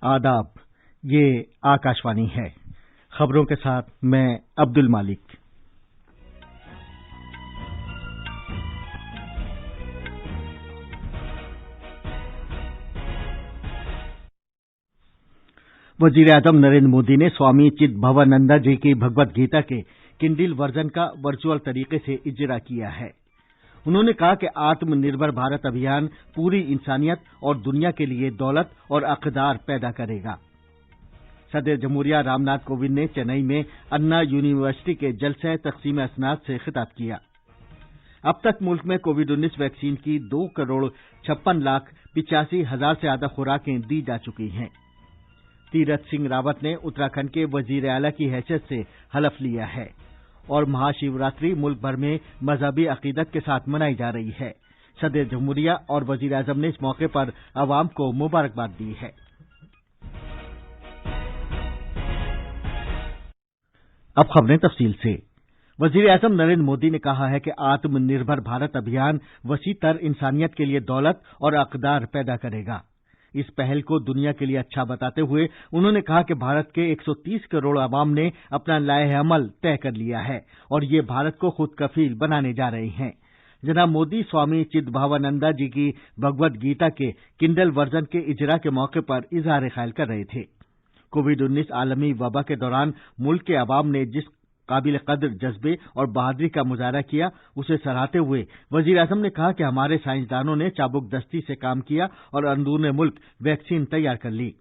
आदाब, ये आकाशवाणी है। खबरों के साथ मैं अब्दुल मालिक। वजीर आजम नरेंद्र मोदी ने स्वामी चिदभवानंद जी की भगवद गीता के किंडल वर्जन का वर्चुअल तरीके से इजरा किया है। उन्होंने कहा कि आत्मनिर्भर भारत अभियान पूरी इंसानियत और दुनिया के लिए दौलत और अक़दार पैदा करेगा। सदर जमहूरिया रामनाथ कोविंद ने चेन्नई में अन्ना यूनिवर्सिटी के जलसे तकसीम असनाद से खिताब किया। अब तक मुल्क में कोविड-19 वैक्सीन की 2,56,85,000 से ज्यादा खुराकें दी जा चुकी हैं। तीरथ सिंह रावत ने उत्तराखंड के वजीर आला की हैसियत से हलफ लिया है और महाशिवरात्रि मुल्क भर में मजहबी अकीदत के साथ मनाई जा रही है। सदर जमहूरिया और वजीर आजम ने इस मौके पर अवाम को मुबारकबाद दी है। अब खबरें तफसील से। वजीर आजम नरेंद्र मोदी ने कहा है कि आत्मनिर्भर भारत अभियान वसी तर इंसानियत के लिए दौलत और अक़दार पैदा करेगा। इस पहल को दुनिया के लिए अच्छा बताते हुए उन्होंने कहा कि भारत के 130 करोड़ अवाम ने अपना लाए-ए-अमल तय कर लिया है और ये भारत को खुद कफील बनाने जा रहे हैं। जनाब मोदी स्वामी चिदभवानंद जी की भगवद गीता के किंडल वर्जन के इजरा के मौके पर इजहार ख्याल कर रहे थे। कोविड-19 आलमी वबा के दौरान मुल्क के अवाम ने जिस काबिल कद्र जज्बे और बहादुरी का मुजाहरा किया, उसे सराहते हुए वजीर आजम ने कहा कि हमारे साइंसदानों ने चाबुक दस्ती से काम किया और अंदरूने मुल्क वैक्सीन तैयार कर ली।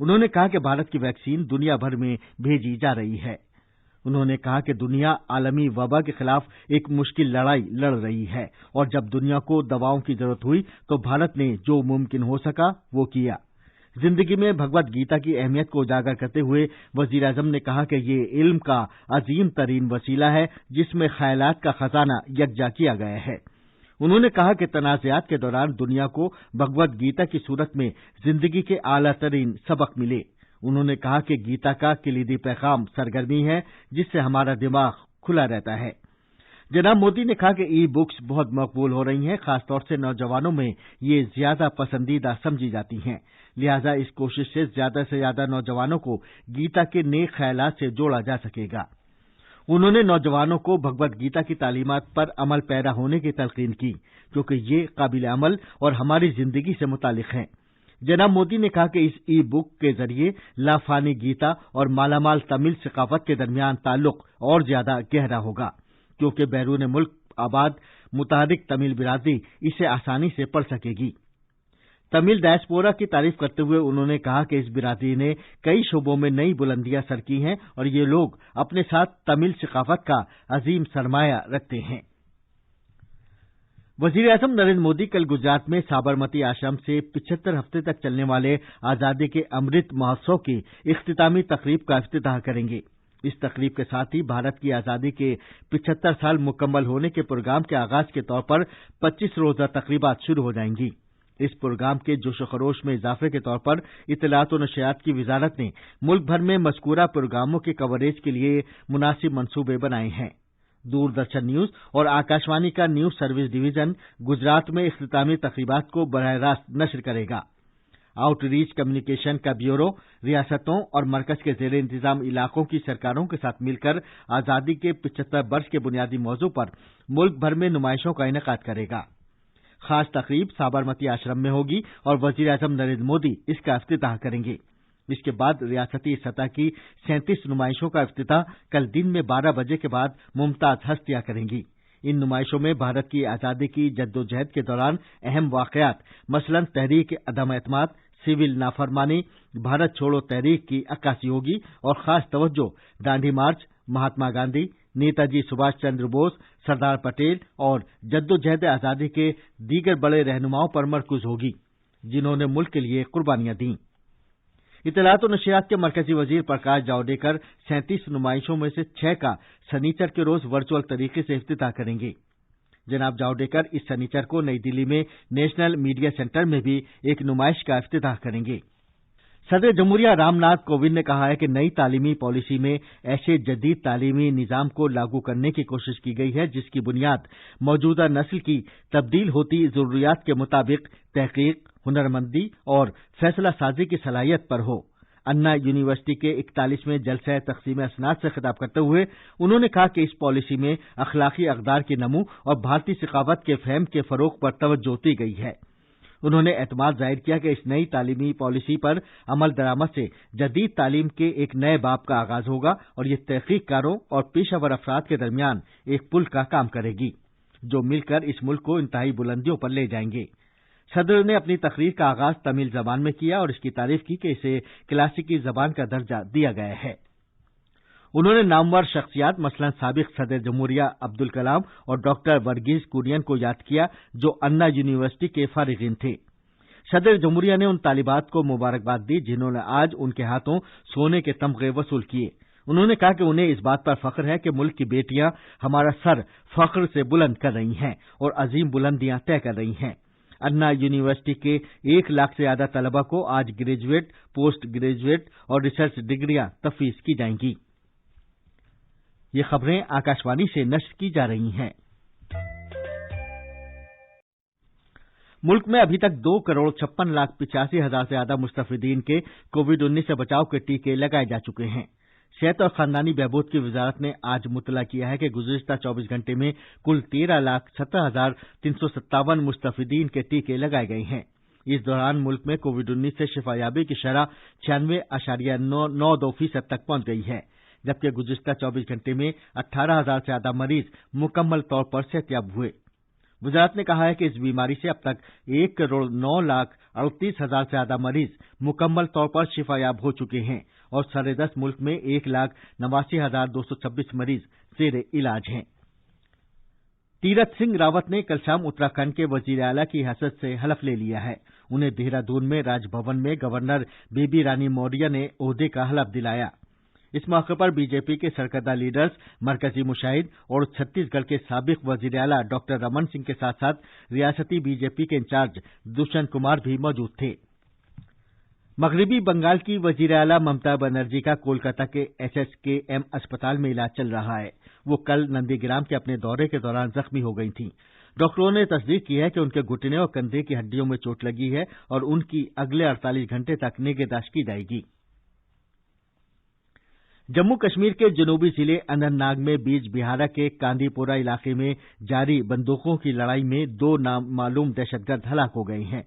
उन्होंने कहा कि भारत की वैक्सीन दुनिया भर में भेजी जा रही है। उन्होंने कहा कि दुनिया आलमी वबा के खिलाफ एक मुश्किल लड़ाई लड़ रही है और जब दुनिया को दवाओं की जरूरत हुई तो भारत ने जो मुमकिन हो सका वो किया। जिंदगी में भगवद गीता की अहमियत को उजागर करते हुए वजीर आजम ने कहा कि ये इल्म का अजीम तरीन वसीला है जिसमें ख्यालात का खजाना यकजा किया गया है। उन्होंने कहा कि तनाज़ात के दौरान दुनिया को भगवद गीता की सूरत में जिंदगी के आला तरीन सबक मिले। उन्होंने कहा कि गीता का कलीदी पैगाम सरगर्मी है जिससे हमारा दिमाग खुला रहता है। जनाब मोदी ने कहा कि ई बुक्स बहुत मकबूल हो रही हैं, खासतौर से नौजवानों में ये ज्यादा पसंदीदा समझी जाती हैं। लिहाजा इस कोशिश से ज्यादा नौजवानों को गीता के नेक ख्यालात से जोड़ा जा सकेगा। उन्होंने नौजवानों को भगवद गीता की तालीमात पर अमल पैरा होने की तलकीन की क्योंकि ये काबिल अमल और हमारी जिंदगी से मुतालिक हैं। जनाब मोदी ने कहा कि इस ई बुक के जरिए लाफानी गीता और मालामाल तमिल सकाफत के दरमियान ताल्लुक और ज्यादा गहरा होगा क्योंकि बैरून मुल्क आबाद मुतहरिक तमिल बिरादरी इसे आसानी से पढ़ सकेगी। तमिल डायस्पोरा की तारीफ करते हुए उन्होंने कहा कि इस बिरादरी ने कई शोबों में नई बुलंदियां सर की हैं और ये लोग अपने साथ तमिल सकाफत का अजीम सरमाया रखते हैं। वजीर आजम नरेंद्र मोदी कल गुजरात में साबरमती आश्रम से 75 हफ्ते तक चलने वाले आजादी के अमृत महोत्सव की इख्तितामी तकरीब का इफ्तिताह करेंगे। इस तकरीब के साथ ही भारत की आजादी के 75 साल मुकम्मल होने के प्रोग्राम के आगाज के तौर पर 25 रोजा तकरीबात शुरू हो जाएंगी। इस प्रोग्राम के जोश खरोश में इजाफे के तौर पर इत्तलात और नशरियात की वजारत ने मुल्क भर में मज़कूरा प्रोग्रामों के कवरेज के लिए मुनासिब मंसूबे बनाए हैं। दूरदर्शन न्यूज और आकाशवाणी का न्यूज सर्विस डिवीजन गुजरात में इख्तितामी तकरीबात को बराह रास्त नशर करेगा। आउटरीच कम्युनिकेशन का ब्यूरो रियासतों और मरकज के जेर इंतजाम इलाकों की सरकारों के साथ मिलकर आजादी के 75 वर्ष के बुनियादी मौजू पर मुल्क भर में नुमाइशों का इनेकाद करेगा। खास तकरीब साबरमती आश्रम में होगी और वजीर आजम नरेंद्र मोदी इसका इफ्तिताह करेंगे। इसके बाद रियासती सतह की 37 नुमाइशों का इफ्तिताह कल दिन में 12 बजे के बाद मुमताज हस्तियां करेंगी। इन नुमाइशों में भारत की आजादी की जद्दोजहद के दौरान अहम वाकयात मसलन तहरीक अदम एतमाद, सिविल नाफरमानी, भारत छोड़ो तहरीक की अक्कासी होगी और खास तवज्जो दांडी मार्च, महात्मा गांधी, नेताजी सुभाष चंद्र बोस, सरदार पटेल और जद्दोजहद आजादी के दीगर बड़े रहनुमाओं पर मरकूज होगी जिन्होंने मुल्क के लिए कुर्बानियां दी। इत्तलात और नशरियात के मरकजी वजीर प्रकाश जावड़ेकर 37 नुमाइशों में से 6 का शनिचर के रोज वर्चुअल तरीके से इफ्तिताह करेंगे। जनाब जावड़ेकर इस शनिचर को नई दिल्ली में नेशनल मीडिया सेंटर में भी एक नुमाइश का इफ्तिताह करेंगे। सदर जमहूरिया रामनाथ कोविंद ने कहा है कि नई तालीमी पॉलिसी में ऐसे जदीद तालीमी निजाम को लागू करने की कोशिश की गई है जिसकी बुनियाद मौजूदा नस्ल की तब्दील होती जरूरियात के मुताबिक तहकीक, हुनरमंदी और फैसला साजी की सलाहियत पर हो। अन्ना यूनिवर्सिटी के 41वें जलसा तकसीम असनाद से खिताब करते हुए उन्होंने कहा कि इस पॉलिसी में अखलाकी अक़दार की नमू और भारतीय सकाफत के फहम के फरोग पर तवज्जो दी गई है। उन्होंने एतमाद जाहिर किया कि इस नई तालीमी पॉलिसी पर अमल दरामद से जदीद तालीम के एक नए बाब का आगाज होगा और ये तहकीककारों और पेशावर अफराद के दरमियान एक पुल का काम करेगी जो मिलकर इस मुल्क को इंतहाई बुलंदियों पर ले जाएंगे। सदर ने अपनी तकरीर का आगाज तमिल जबान में किया और इसकी तारीफ की कि इसे क्लासिकी जबान का दर्जा दिया गया है। उन्होंने नामवर शख्सियात मसलन साबिक सदर जमहूरिया अब्दुल कलाम और डॉक्टर वर्गीज कुरियन को याद किया जो अन्ना यूनिवर्सिटी के फारिगीन थे। सदर जमहूरिया ने उन तालिबात को मुबारकबाद दी जिन्होंने आज उनके हाथों सोने के तमगे वसूल किए। उन्होंने कहा कि उन्हें इस बात पर फख्र है कि मुल्क की बेटियां हमारा सर फख्र से बुलंद कर रही हैं और अजीम बुलंदियां तय कर रही हैं। अन्ना यूनिवर्सिटी के 1 लाख से ज्यादा तलबा को आज ग्रेजुएट, पोस्ट ग्रेजुएट और रिसर्च डिग्रियां तफवीज की जाएंगी। ये खबरें आकाशवाणी से नश्र की जा रही हैं। मुल्क में अभी तक 2,56,85,000 से ज्यादा मुस्तफिदीन के कोविड-19 से बचाव के टीके लगाए जा चुके हैं। सेहत और खानदानी बहबूद की वजारत ने आज मुतला किया है कि गुज़िश्ता 24 घंटे में कुल 13,17,357 मुस्तफिदीन के टीके लगाए गए हैं। इस दौरान मुल्क में कोविड-19 से शिफायाबी की शरह 96.92% तक पहुंच गई है, जबकि गुज़िश्ता 24 घंटे में 18,000 से ज्यादा मरीज मुकम्मल तौर पर सेहतियाब हुए। वजारत ने कहा है कि इस बीमारी से अब तक 1,09,38,000 से ज्यादा मरीज मुकम्मल तौर पर शिफायाब हो चुके हैं और 10.5 मुल्क में 1,89,226 मरीज जेर इलाज हैं। तीरथ सिंह रावत ने कल शाम उत्तराखंड के वजीर आला की हैसियत से हलफ ले लिया है। उन्हें देहरादून में राजभवन में गवर्नर बेबी रानी मौर्य ने ओहदे का हलफ दिलाया। इस मौके पर बीजेपी के सरकर्दा लीडर्स, मरकजी मुशाहिद और छत्तीसगढ़ के साबिक वजीर आला डॉक्टर रमन सिंह के साथ साथ रियासती बीजेपी के इंचार्ज दुष्यंत कुमार भी मौजूद थे। मगरबी बंगाल की वजीर आला ममता बनर्जी का कोलकाता के SSKM अस्पताल में इलाज चल रहा है। वो कल नंदीग्राम के अपने दौरे के दौरान जख्मी हो गई थीं। डॉक्टरों ने तस्दीक की है कि उनके घुटने और कंधे की हड्डियों में चोट लगी है और उनकी अगले 48 घंटे तक निगहदाश्त की जाएगी। जम्मू कश्मीर के जनूबी जिले अनंतनाग में बीज बिहारा के कांदीपोरा इलाके में जारी बंदूकों की लड़ाई में 2 नामालूम दहशतगर्द हलाक हो गए हैं।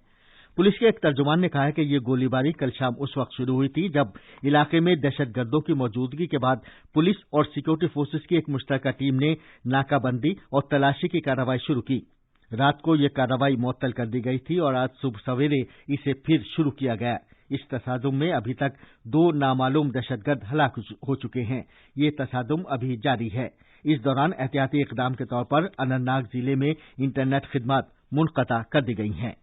पुलिस के एक तर्जुमान ने कहा है कि ये गोलीबारी कल शाम उस वक्त शुरू हुई थी जब इलाके में दहशतगर्दों की मौजूदगी के बाद पुलिस और सिक्योरिटी फोर्सेस की एक मुश्तरका टीम ने नाकाबंदी और तलाशी की कार्रवाई शुरू की। रात को यह कार्रवाई मुअत्तल कर दी गई थी और आज सुबह सवेरे इसे फिर शुरू किया गया। इस तसादुम में अभी तक 2 नामालूम दहशतगर्द हलाक हो चुके हैं। ये तसादुम अभी जारी है। इस दौरान एहतियाती इकदाम के तौर पर अनंतनाग जिले में इंटरनेट खिदमत मुनक़ता कर दी गई हैं।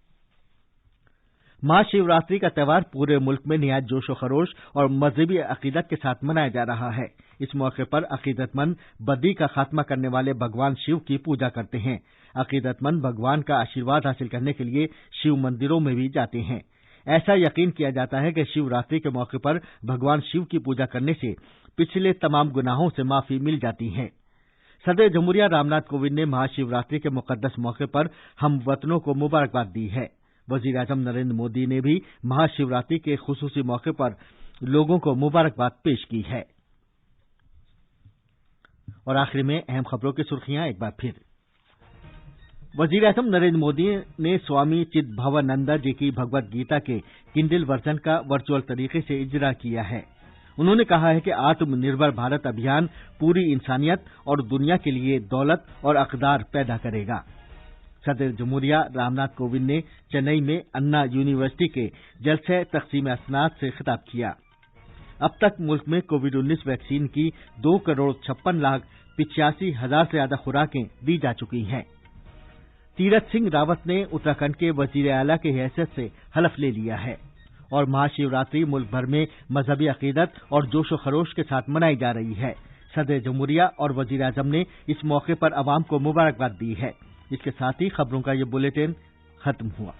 महाशिवरात्रि का त्यौहार पूरे मुल्क में निहायत जोश व खरोश और मजहबी अकीदत के साथ मनाया जा रहा है। इस मौके पर अकीदतमंद बदी का खात्मा करने वाले भगवान शिव की पूजा करते हैं। अकीदतमंद भगवान का आशीर्वाद हासिल करने के लिए शिव मंदिरों में भी जाते हैं। ऐसा यकीन किया जाता है कि शिवरात्रि के मौके पर भगवान शिव की पूजा करने से पिछले तमाम गुनाहों से माफी मिल जाती है। सदर जमहूरिया रामनाथ कोविंद ने महाशिवरात्रि के मुकद्दस मौके पर हम वतनों को मुबारकबाद दी है। वजीर आजम नरेंद्र मोदी ने भी महाशिवरात्रि के खुसूसी मौके पर लोगों को मुबारकबाद पेश की है। और आखिर में अहम खबरों की सुर्खियां एक बार फिर। वजीर आजम नरेंद्र मोदी ने स्वामी चिदभवानंद जी की भगवत गीता के किंडल वर्जन का वर्चुअल तरीके से इजरा किया है। उन्होंने कहा है कि आत्मनिर्भर भारत अभियान पूरी इंसानियत और दुनिया के लिए दौलत और अक़दार पैदा करेगा। सदर जमहूरिया रामनाथ कोविंद ने चेन्नई में अन्ना यूनिवर्सिटी के जलसे तकसीम असनाद से खिताब किया। अब तक मुल्क में कोविड-19 वैक्सीन की 2,56,85,000 से ज्यादा खुराकें दी जा चुकी हैं। तीरथ सिंह रावत ने उत्तराखंड के वजीर आला की हैसियत से हलफ ले लिया है। और महाशिवरात्रि मुल्क भर में मजहबी अकीदत और जोश व खरोश के साथ मनाई जा रही है। सदर जमहूरिया और वजीर आजम ने इस मौके पर अवाम को मुबारकबाद दी है। इसके साथ ही खबरों का ये बुलेटिन खत्म हुआ।